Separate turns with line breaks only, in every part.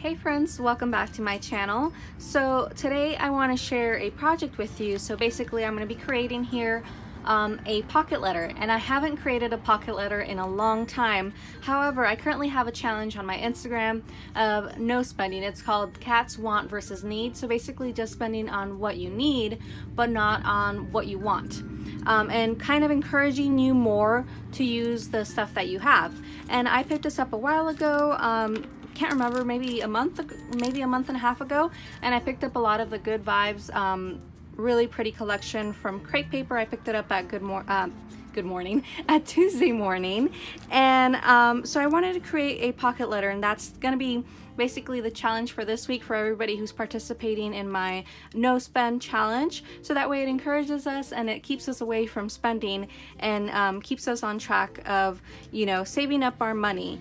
Hey friends, welcome back to my channel. So today I want to share a project with you. So basically I'm going to be creating here a pocket letter, and I haven't created a pocket letter in a long time. However, I currently have a challenge on my Instagram of no spending. It's called Cats Want versus Need. So basically just spending on what you need but not on what you want. And kind of encouraging you more to use the stuff that you have. And I picked this up a while ago. Can't remember, maybe a month and a half ago, and I picked up a lot of the Good Vibes really pretty collection from crepe paper. I picked it up at at Tuesday morning, and so I wanted to create a pocket letter, and that's gonna be basically the challenge for this week for everybody who's participating in my no spend challenge. So that way it encourages us and it keeps us away from spending and keeps us on track of, you know, saving up our money.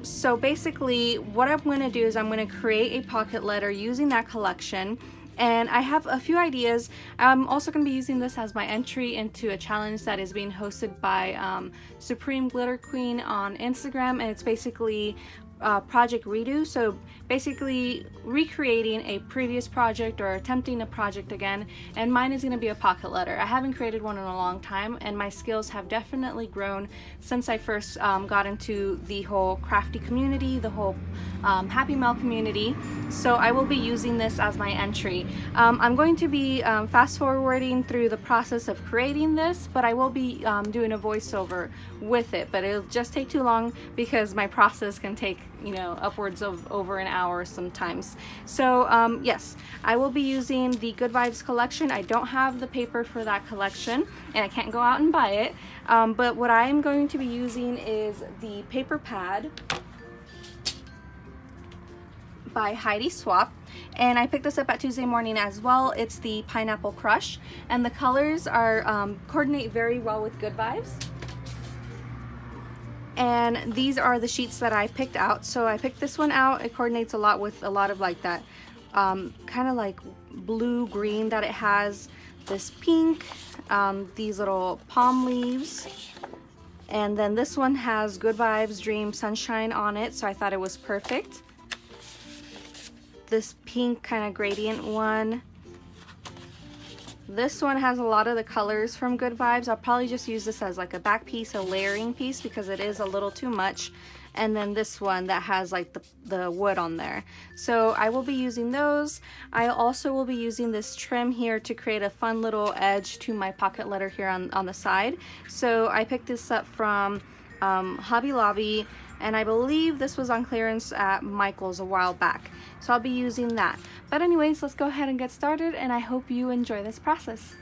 So basically what I'm going to do is I'm going to create a pocket letter using that collection. And I have a few ideas. I'm also going to be using this as my entry into a challenge that is being hosted by Supreme Glitter Queen on Instagram, and it's basically project redo. So basically recreating a previous project or attempting a project again, and mine is going to be a pocket letter. I haven't created one in a long time, and my skills have definitely grown since I first got into the whole crafty community, the whole Happy Mail community. So I will be using this as my entry. I'm going to be fast forwarding through the process of creating this, but I will be doing a voiceover with it, but it'll just take too long because my process can take, you know, upwards of over an hour sometimes. So yes, I will be using the Good Vibes collection. I don't have the paper for that collection and I can't go out and buy it, but what I am going to be using is the paper pad by Heidi Swap, and I picked this up at Tuesday morning as well. It's the Pineapple Crush, and the colors are coordinate very well with Good Vibes. And these are the sheets that I picked out. So I picked this one out. It coordinates a lot with a lot of like that kind of like blue green that it has, this pink, these little palm leaves, and then this one has Good Vibes Dream Sunshine on it, so I thought it was perfect. This pink kind of gradient one. This one has a lot of the colors from Good Vibes. I'll probably just use this as like a back piece, a layering piece, because it is a little too much. And then this one that has like the wood on there. So I will be using those. I also will be using this trim here to create a fun little edge to my pocket letter here on the side. So I picked this up from Hobby Lobby, and I believe this was on clearance at Michael's a while back. So I'll be using that. But anyways, let's go ahead and get started, and I hope you enjoy this process.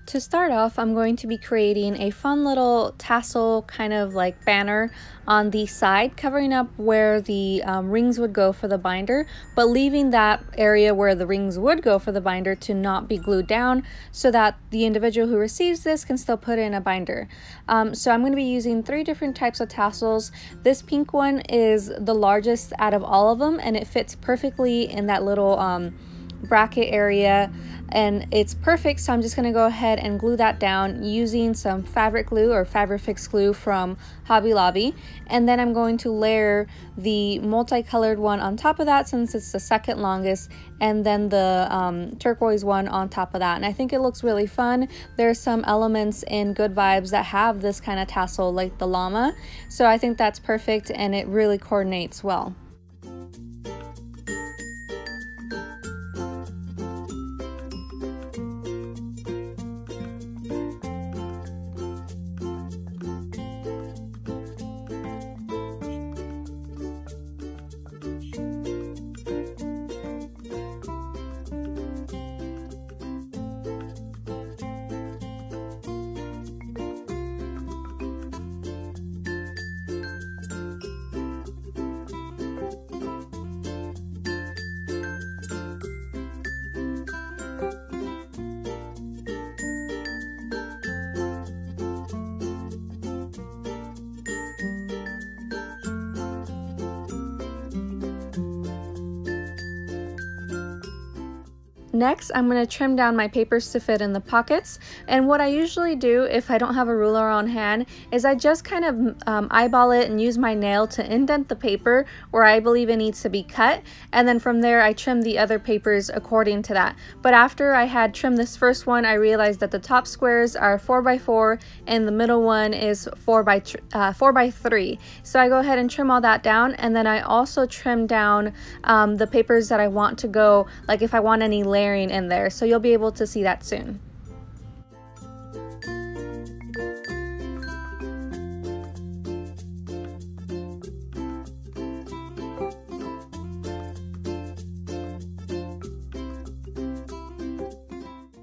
To start off, I'm going to be creating a fun little tassel kind of like banner on the side, covering up where the rings would go for the binder, but leaving that area where the rings would go for the binder to not be glued down, so that the individual who receives this can still put it in a binder. So I'm going to be using 3 different types of tassels. This pink one is the largest out of all of them, and it fits perfectly in that little bracket area, and it's perfect. So I'm just going to go ahead and glue that down using some fabric glue or Fabrifix glue from Hobby Lobby, and then I'm going to layer the multicolored one on top of that since it's the second longest, and then the turquoise one on top of that. And I think it looks really fun. There's some elements in Good Vibes that have this kind of tassel like the llama, so I think that's perfect and it really coordinates well. Next, I'm going to trim down my papers to fit in the pockets, and what I usually do if I don't have a ruler on hand is I just kind of eyeball it and use my nail to indent the paper where I believe it needs to be cut, and then from there I trim the other papers according to that. But after I had trimmed this first one, I realized that the top squares are 4x4 and the middle one is 4x3. So I go ahead and trim all that down, and then I also trim down the papers that I want to go, like if I want any layering in there, so you'll be able to see that soon.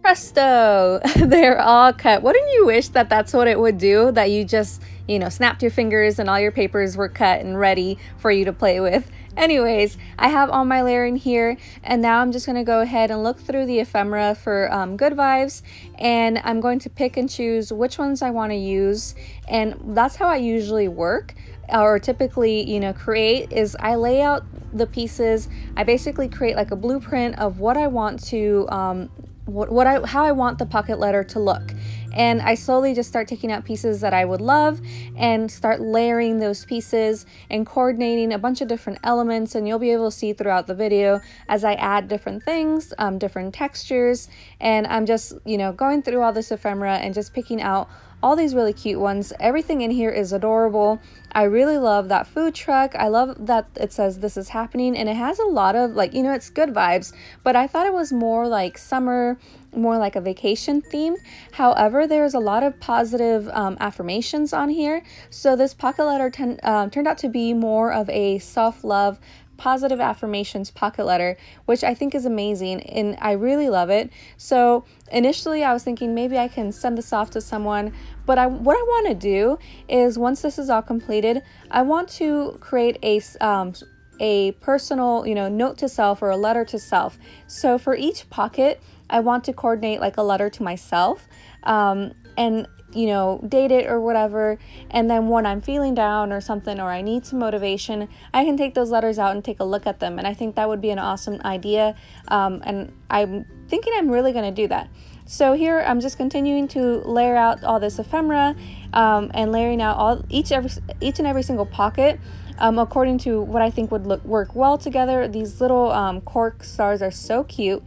Presto! They're all cut. Wouldn't you wish that that's what it would do? That you just, you know, snapped your fingers and all your papers were cut and ready for you to play with. Anyways, I have all my layering here, and now I'm just going to go ahead and look through the ephemera for good vibes, and I'm going to pick and choose which ones I want to use. And that's how I usually work, or typically, you know, create, is I lay out the pieces. I basically create like a blueprint of what I want to how I want the pocket letter to look, and I slowly just start taking out pieces that I would love and start layering those pieces and coordinating a bunch of different elements, and you'll be able to see throughout the video as I add different things, different textures, and I'm just, you know, going through all this ephemera and just picking out all these really cute ones. Everything in here is adorable. I really love that food truck. I love that it says this is happening, and it has a lot of, like, you know, it's good vibes, but I thought it was more like summer, more like a vacation theme. However, there's a lot of positive affirmations on here. So this pocket letter turned out to be more of a self-love, positive affirmations pocket letter, which I think is amazing, and I really love it. So initially I was thinking maybe I can send this off to someone, but what I want to do is, once this is all completed, I want to create a personal, you know, note to self, or a letter to self. So for each pocket, I want to coordinate like a letter to myself, and, you know, date it or whatever, and then when I'm feeling down or something, or I need some motivation, I can take those letters out and take a look at them, and I think that would be an awesome idea, and I'm thinking I'm really going to do that. So here I'm just continuing to layer out all this ephemera, and layering out each and every single pocket according to what I think would work well together. These little cork stars are so cute,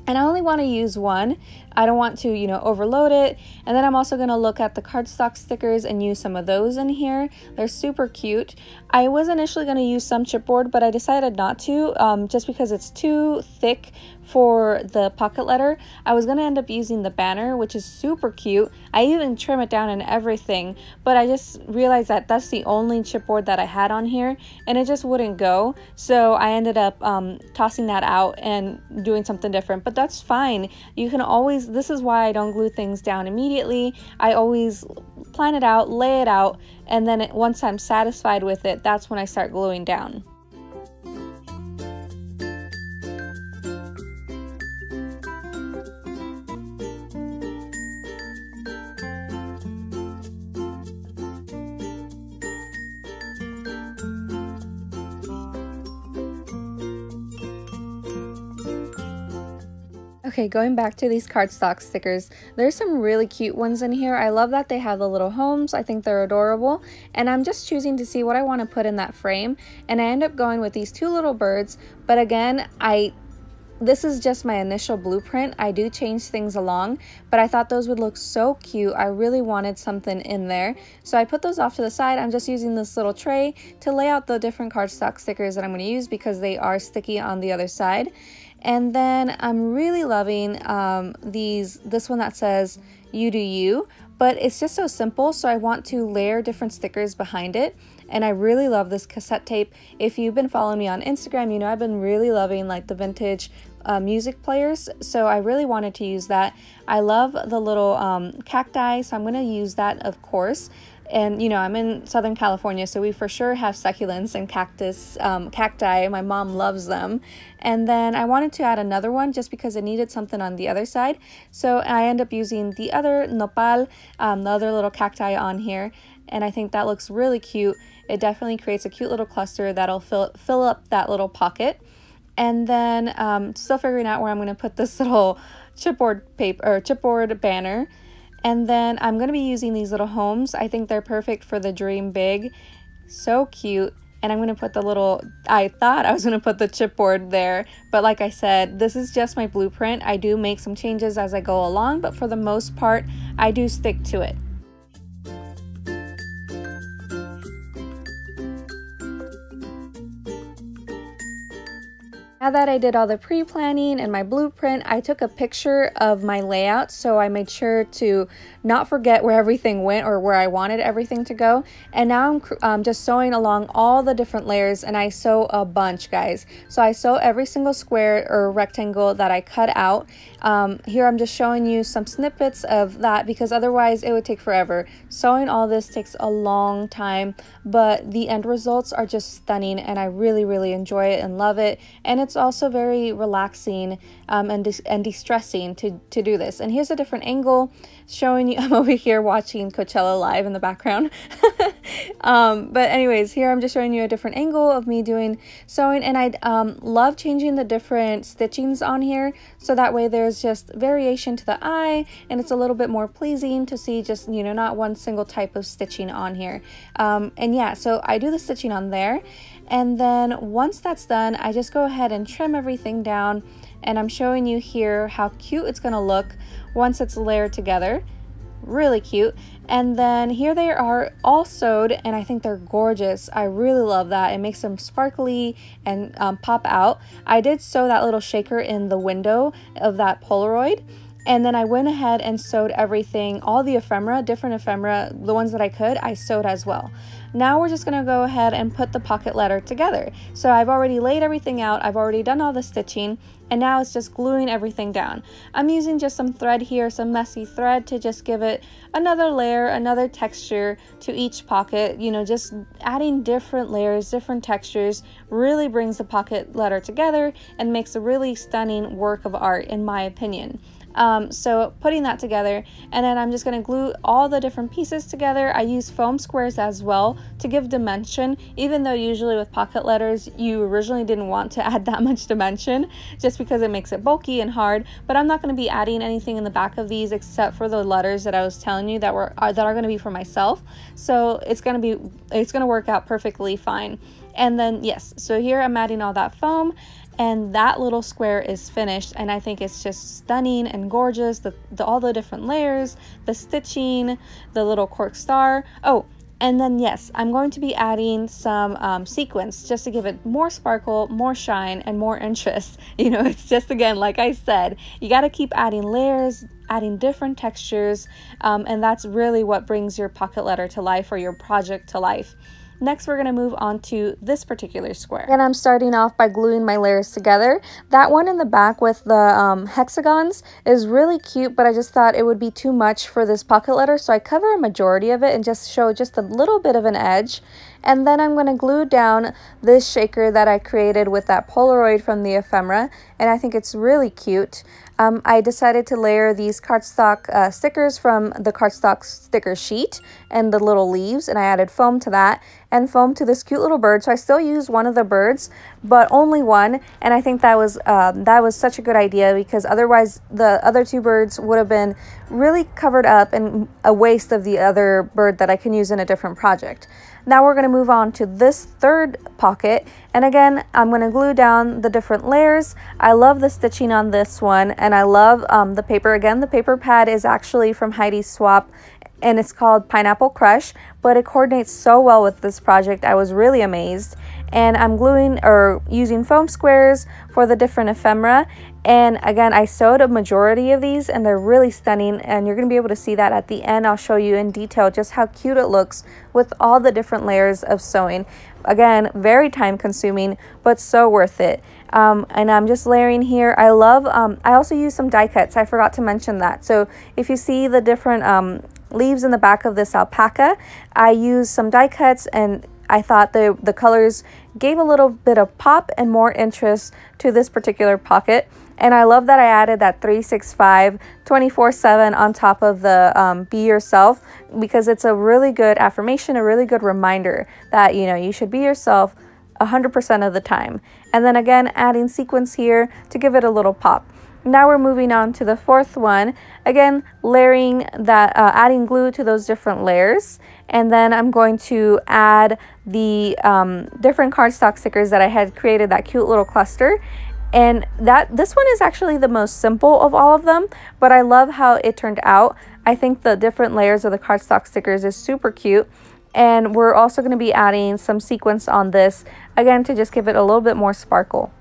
and I only want to use one. I don't want to, you know, overload it. And then I'm also going to look at the cardstock stickers and use some of those in here. They're super cute. I was initially going to use some chipboard, but I decided not to, just because it's too thick for the pocket letter. I was going to end up using the banner, which is super cute. I even trim it down and everything, but I just realized that that's the only chipboard that I had on here, and it just wouldn't go. So I ended up tossing that out and doing something different, but that's fine. You can always, this is why I don't glue things down immediately. I always plan it out, lay it out, and then once I'm satisfied with it, that's when I start gluing down. Okay, going back to these cardstock stickers, there's some really cute ones in here. I love that they have the little homes. I think they're adorable, and I'm just choosing to see what I want to put in that frame, and I end up going with these two little birds. But again, this is just my initial blueprint. I do change things along, but I thought those would look so cute. I really wanted something in there, so I put those off to the side. I'm just using this little tray to lay out the different cardstock stickers that I'm going to use, because they are sticky on the other side. And then I'm really loving this one that says "You Do You," but it's just so simple, so I want to layer different stickers behind it. And I really love this cassette tape. If you've been following me on Instagram, you know I've been really loving like the vintage music players, so I really wanted to use that. I love the little cacti, so I'm going to use that, of course. And you know, I'm in Southern California, so we for sure have succulents and cacti. My mom loves them. And then I wanted to add another one just because it needed something on the other side, so I end up using the other nopal, the other little cacti on here, and I think that looks really cute. It definitely creates a cute little cluster that'll fill up that little pocket. And then still figuring out where I'm going to put this little chipboard paper or chipboard banner. And then I'm going to be using these little homes. I think they're perfect for the Dream Big. So cute. And I'm going to put the little, I thought I was going to put the chipboard there, but like I said, this is just my blueprint. I do make some changes as I go along, but for the most part, I do stick to it. Now that I did all the pre-planning and my blueprint, I took a picture of my layout, so I made sure to not forget where everything went or where I wanted everything to go. And now I'm just sewing along all the different layers, and I sew a bunch, guys. So I sew every single square or rectangle that I cut out. Here I'm just showing you some snippets of that because otherwise it would take forever. Sewing all this takes a long time, but the end results are just stunning, and I really enjoy it and love it. And it's also very relaxing and de-stressing to do this. And here's a different angle showing you. I'm over here watching Coachella live in the background. But anyways, here I'm just showing you a different angle of me doing sewing, and I love changing the different stitchings on here so that way there's just variation to the eye, and it's a little bit more pleasing to see, just, you know, not one single type of stitching on here. And yeah, so I do the stitching on there, and then once that's done, I just go ahead and trim everything down, and I'm showing you here how cute it's gonna look once it's layered together. Really cute. And then here they are all sewed, and I think they're gorgeous. I really love that. It makes them sparkly and pop out. I did sew that little shaker in the window of that Polaroid, and then I went ahead and sewed everything, all the ephemera, different ephemera, the ones that I could, I sewed as well. Now we're just gonna go ahead and put the pocket letter together. So I've already laid everything out, I've already done all the stitching, and now it's just gluing everything down. I'm using just some thread here, some messy thread, to just give it another layer, another texture to each pocket. You know, just adding different layers, different textures really brings the pocket letter together and makes a really stunning work of art, in my opinion. So putting that together, and then I'm just going to glue all the different pieces together. I use foam squares as well to give dimension, even though usually with pocket letters you originally didn't want to add that much dimension just because it makes it bulky and hard. But I'm not going to be adding anything in the back of these except for the letters that I was telling you that are going to be for myself, so it's going to work out perfectly fine. And then yes, so here I'm adding all that foam, and that little square is finished, and I think it's just stunning and gorgeous. All the different layers, the stitching, the little cork star. Oh, and then yes, I'm going to be adding some sequins just to give it more sparkle, more shine, and more interest. You know, it's just, again, like I said, you got to keep adding layers, adding different textures, and that's really what brings your pocket letter to life, or your project to life. Next, we're going to move on to this particular square. And I'm starting off by gluing my layers together. That one in the back with the hexagons is really cute, but I just thought it would be too much for this pocket letter, so I cover a majority of it and just show just a little bit of an edge. And then I'm going to glue down this shaker that I created with that Polaroid from the ephemera, and I think it's really cute. I decided to layer these cardstock stickers from the Cardstock Sticker sheet and the little leaves, and I added foam to that and foam to this cute little bird. So I still used one of the birds, but only one, and I think that was such a good idea, because otherwise the other two birds would have been really covered up and a waste of the other bird that I can use in a different project. Now we're going to move on to this third pocket, and again I'm going to glue down the different layers. I love the stitching on this one, and I love the paper. Again, the paper pad is actually from Heidi's Swap, and it's called Pineapple Crush, but it coordinates so well with this project. I was really amazed. And I'm gluing or using foam squares for the different ephemera, and again I sewed a majority of these, and they're really stunning, and you're going to be able to see that at the end. I'll show you in detail just how cute it looks with all the different layers of sewing. Again, very time consuming, but so worth it. And I'm just layering here. I love I also use some die cuts. I forgot to mention that. So if you see the different leaves in the back of this alpaca, I use some die cuts, and I thought the colors gave a little bit of pop and more interest to this particular pocket. And I love that I added that 365 24/7 on top of the be yourself, because it's a really good affirmation, a really good reminder that, you know, you should be yourself 100% of the time. And then again, adding sequins here to give it a little pop. Now we're moving on to the fourth one. Again, layering that, adding glue to those different layers. And then I'm going to add the different cardstock stickers that I had created, that cute little cluster. And this one is actually the most simple of all of them, but I love how it turned out. I think the different layers of the cardstock stickers is super cute. And we're also going to be adding some sequins on this, again, to just give it a little bit more sparkle.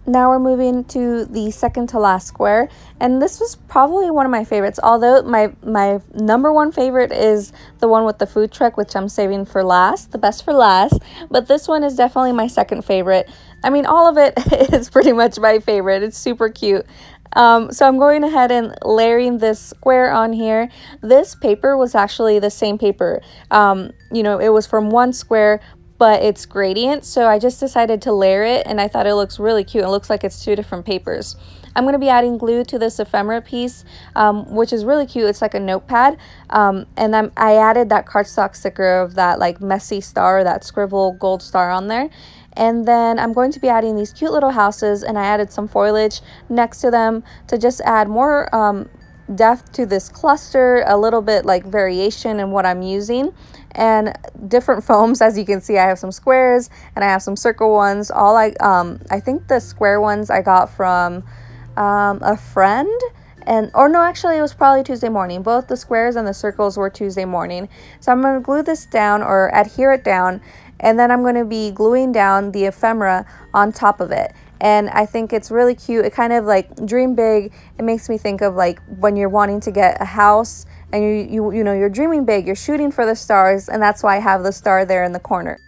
Now we're moving to the second to last square, and this was probably one of my favorites, although my number one favorite is the one with the food truck, which I'm saving for last, the best for last, but this one is definitely my second favorite. I mean, all of it is pretty much my favorite. It's super cute. So I'm going ahead and layering this square on here. This paper was actually the same paper. You know, it was from one square, but it's gradient, so I just decided to layer it, and I thought it looks really cute. It looks like it's two different papers. I'm going to be adding glue to this ephemera piece, which is really cute. It's like a notepad, and I added that cardstock sticker of that like messy star, that scribble gold star on there. And then I'm going to be adding these cute little houses, and I added some foliage next to them to just add more depth to this cluster, a little bit like variation in what I'm using, and different foams. As you can see, I have some squares and I have some circle ones. I think the square ones I got from a friend, actually it was probably Tuesday morning. Both the squares and the circles were Tuesday morning. So I'm going to glue this down, or adhere it down, and then I'm going to be gluing down the ephemera on top of it. And I think it's really cute. It kind of like dream big. It makes me think of like when you're wanting to get a house and you know, you're dreaming big, you're shooting for the stars, and that's why I have the star there in the corner.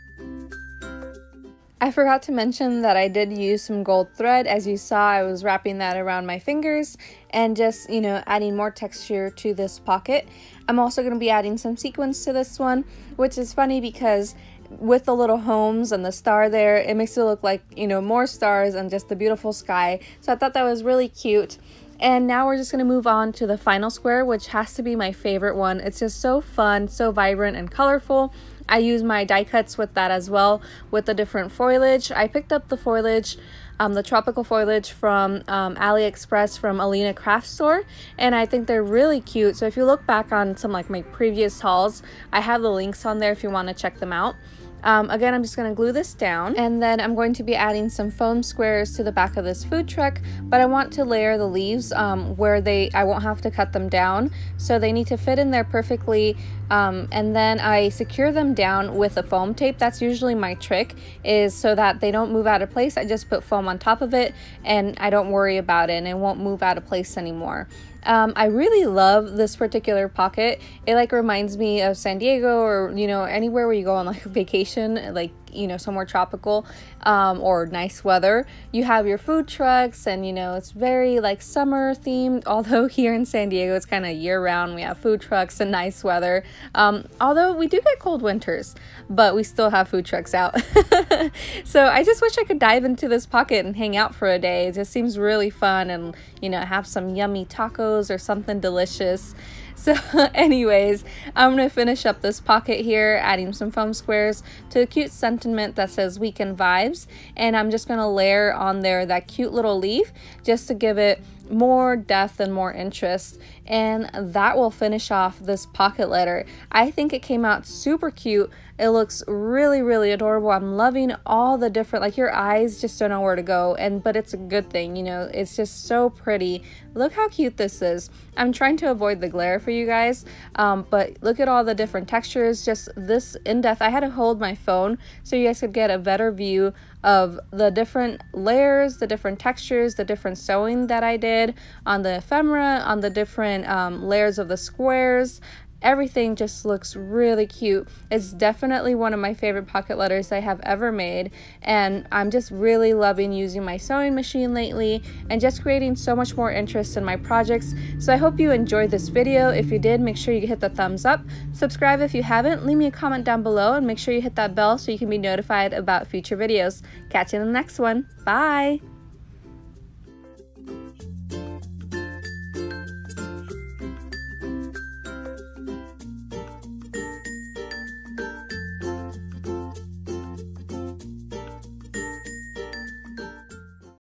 I forgot to mention that I did use some gold thread. As you saw, I was wrapping that around my fingers and just, you know, adding more texture to this pocket. I'm also going to be adding some sequins to this one, which is funny because with the little homes and the star there, it makes it look like, you know, more stars and just the beautiful sky. So I thought that was really cute. And now we're just going to move on to the final square, which has to be my favorite one. It's just so fun, so vibrant and colorful. I use my die cuts with that as well, with the different foliage. I picked up the foliage, the tropical foliage from AliExpress from Alina Craft Store, and I think they're really cute. So if you look back on some like my previous hauls, I have the links on there if you want to check them out. Again, I'm just going to glue this down, and then I'm going to be adding some foam squares to the back of this food truck, but I want to layer the leaves where I won't have to cut them down, so they need to fit in there perfectly, and then I secure them down with a foam tape. That's usually my trick, is so that they don't move out of place. I just put foam on top of it, and I don't worry about it, and it won't move out of place anymore. I really love this particular pocket. It like reminds me of San Diego, or, you know, anywhere where you go on like a vacation, like, you know, somewhere tropical, or nice weather. You have your food trucks, and, you know, it's very like summer themed, although here in San Diego it's kind of year round. We have food trucks and nice weather, although we do get cold winters, but we still have food trucks out. So I just wish I could dive into this pocket and hang out for a day. It just seems really fun, and, you know, have some yummy tacos or something delicious. So anyways, I'm going to finish up this pocket here, adding some foam squares to a cute sentiment that says weekend vibes. And I'm just going to layer on there that cute little leaf just to give it more depth and more interest. And that will finish off this pocket letter. I think it came out super cute. It looks really, really adorable. I'm loving all the different, like your eyes just don't know where to go, but it's a good thing, you know, it's just so pretty. Look how cute this is. I'm trying to avoid the glare for you guys, but look at all the different textures, just this in-depth. I had to hold my phone so you guys could get a better view of the different layers, the different textures, the different sewing that I did on the ephemera, on the different layers of the squares. Everything just looks really cute. It's definitely one of my favorite pocket letters I have ever made, and I'm just really loving using my sewing machine lately and just creating so much more interest in my projects. So I hope you enjoyed this video. If you did, make sure you hit the thumbs up, subscribe if you haven't, leave me a comment down below, and make sure you hit that bell so you can be notified about future videos. Catch you in the next one. Bye!